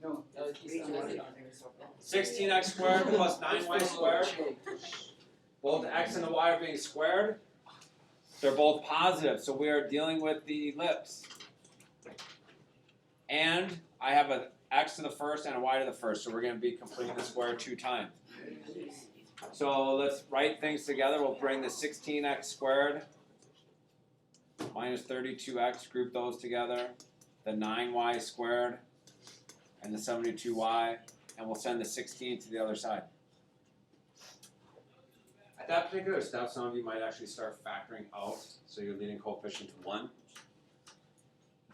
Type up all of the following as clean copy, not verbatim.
No, 16x squared plus 9y squared. Both x and the y are being squared. They're both positive, so we are dealing with the ellipse. And I have an x to the first and a y to the first, so we're going to be completing the square 2 times. So let's write things together. We'll bring the 16x squared minus 32x, group those together, the 9y squared, and the 72y, and we'll send the 16 to the other side. At that particular step, some of you might actually start factoring out, so your leading coefficient to 1.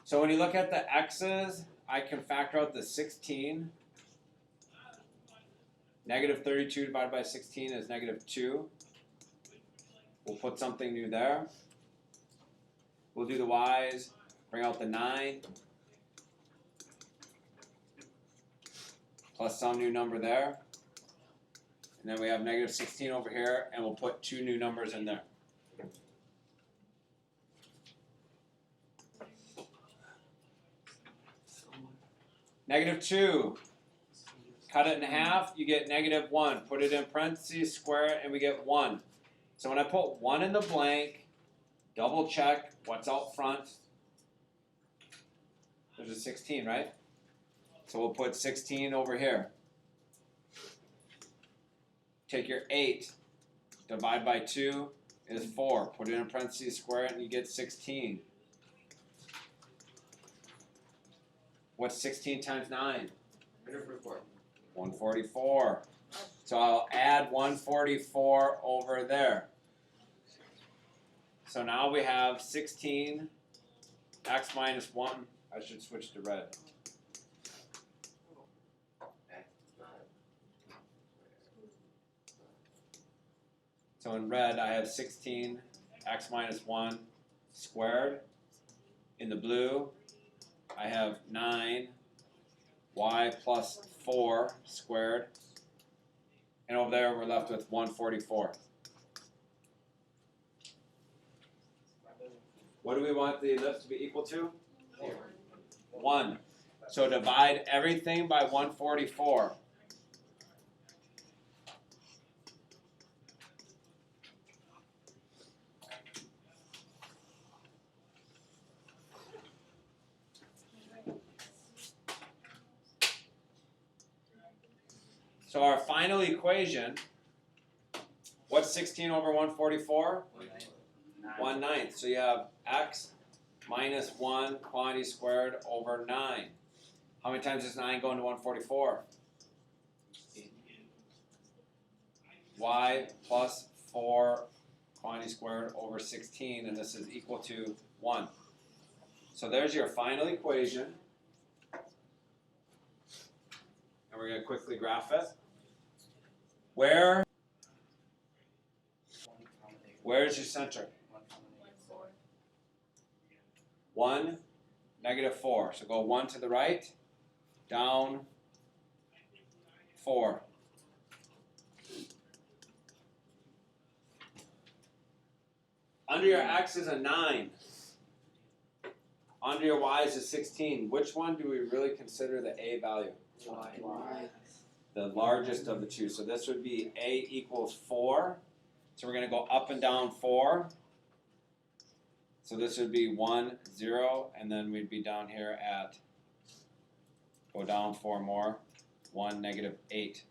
So when you look at the x's, I can factor out the 16. Negative 32 divided by 16 is negative 2. We'll put something new there. We'll do the y's, bring out the 9, plus some new number there. And then we have negative 16 over here, and we'll put 2 new numbers in there. Negative 2. Cut it in half, you get negative 1. Put it in parentheses, square it, and we get 1. So when I put 1 in the blank, double check what's out front. There's a 16, right? So we'll put 16 over here. Take your 8, divide by 2 is 4. Put it in parentheses, square it, and you get 16. What's 16 times 9? 144. So I'll add 144 over there. So now we have 16 x minus 1. I should switch to red. So in red, I have 16 x minus 1 squared. In the blue, I have 9 y plus 4 squared. And over there, we're left with 144. What do we want the ellipse to be equal to? 1. So divide everything by 144. So our final equation, what's 16 over 144? 1/9. So you have x minus 1 quantity squared over 9. How many times does 9 go into 144? Y plus 4 quantity squared over 16, and this is equal to 1. So there's your final equation. And we're going to quickly graph it. Where's your center? 1, negative 4. So go 1 to the right, down 4. Under your x is a 9. Under your y is a 16. Which one do we really consider the a value? Y. The largest of the two. So this would be a equals 4. So we're going to go up and down 4. So this would be 1, 0, and then we'd be down here at, go down 4 more, 1, negative 8.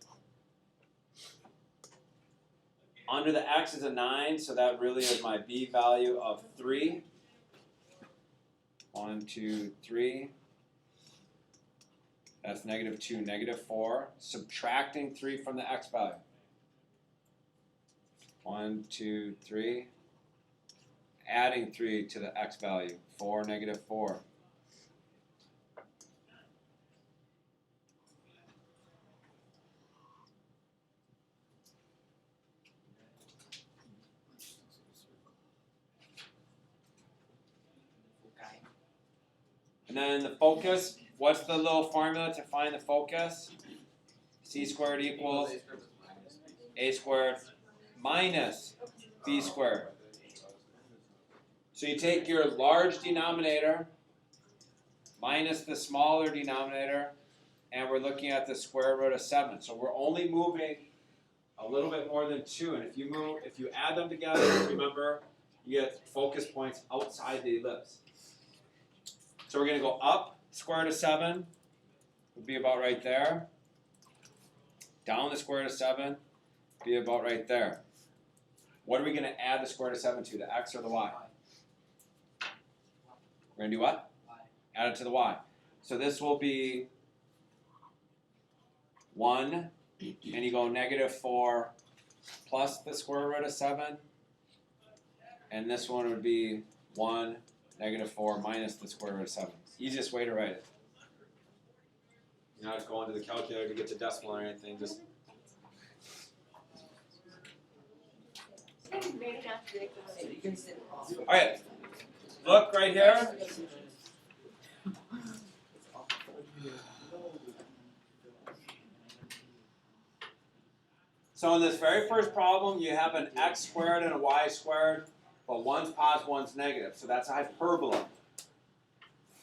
Under the x is a 9, so that really is my b value of 3. 1, 2, 3. That's negative 2, negative 4. Subtracting 3 from the x value. 1, 2, 3. Adding 3 to the x value. 4, negative 4. And then the focus, what's the little formula to find the focus? C squared equals a squared minus b squared. So you take your large denominator minus the smaller denominator, and we're looking at the square root of 7. So we're only moving a little bit more than 2, and if you add them together, remember, you get focus points outside the ellipse. So we're going to go up square root of 7, would be about right there. Down the square root of 7, be about right there. What are we going to add the square root of 7 to, the x or the y? We're going to do what? Add it to the y. So this will be 1, and you go -4 plus the square root of 7, and this one would be 1, -4 minus the square root of 7. Easiest way to write it. You're not going to the calculator to get the decimal or anything, just alright, look right here. So in this very first problem, you have an x squared and a y squared, but one's positive, one's negative. So that's a hyperbola.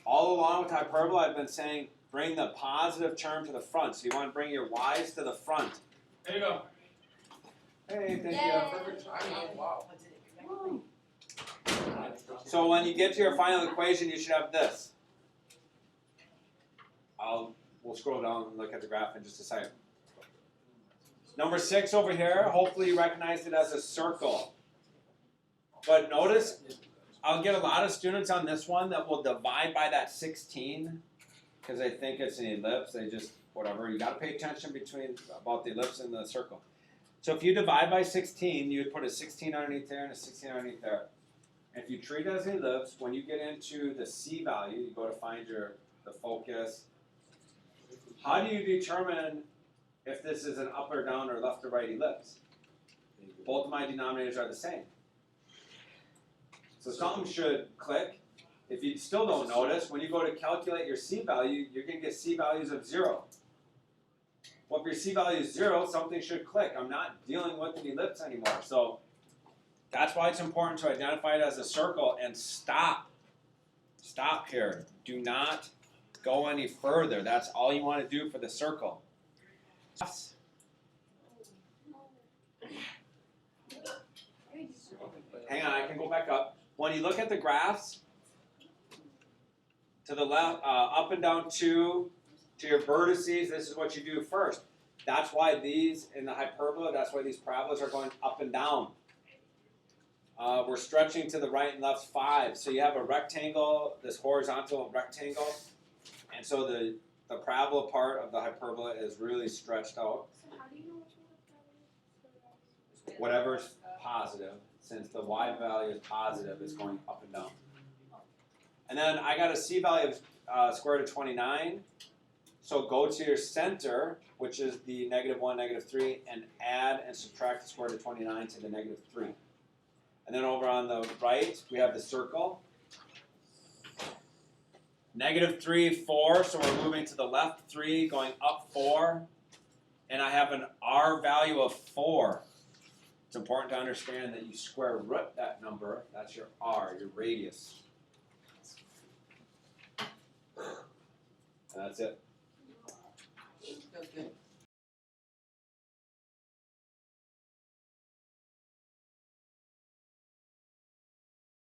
All along with hyperbola, I've been saying bring the positive term to the front. So you want to bring your y's to the front. There you go. Hey, thank Yeah, you. perfect timing. Wow. So when you get to your final equation, you should have this. We'll scroll down and look at the graph in just a second. Number 6 over here, hopefully you recognized it as a circle. But notice, I'll get a lot of students on this one that will divide by that 16 because they think it's an ellipse. They just, whatever, you got to pay attention about the ellipse and the circle. So if you divide by 16, you would put a 16 underneath there and a 16 underneath there. And if you treat it as an ellipse, when you get into the C value, you go to find the focus. How do you determine if this is an up or down or left or right ellipse? Both of my denominators are the same. So something should click. If you still don't notice, when you go to calculate your C value, you're going to get C values of 0. Well, if your C value is 0, something should click. I'm not dealing with an ellipse anymore. So that's why it's important to identify it as a circle and stop. Stop here. Do not go any further. That's all you want to do for the circle. Hang on, I can go back up. When you look at the graphs, to the left, up and down 2, to your vertices, this is what you do first. That's why these, in the hyperbola, that's why these parabolas are going up and down. We're stretching to the right and left 5. So you have a rectangle, this horizontal rectangle, and so the parabola part of the hyperbola is really stretched out. So how do you know which one? Whatever's positive, since the y value is positive, it's going up and down. And then I got a C value of square root of 29. So go to your center, which is the -1, -3, and add and subtract the square root of 29 to the -3. And then over on the right, we have the circle. -3, 4, so we're moving to the left 3, going up 4. And I have an R value of 4. It's important to understand that you square root that number. That's your R, your radius. And that's it.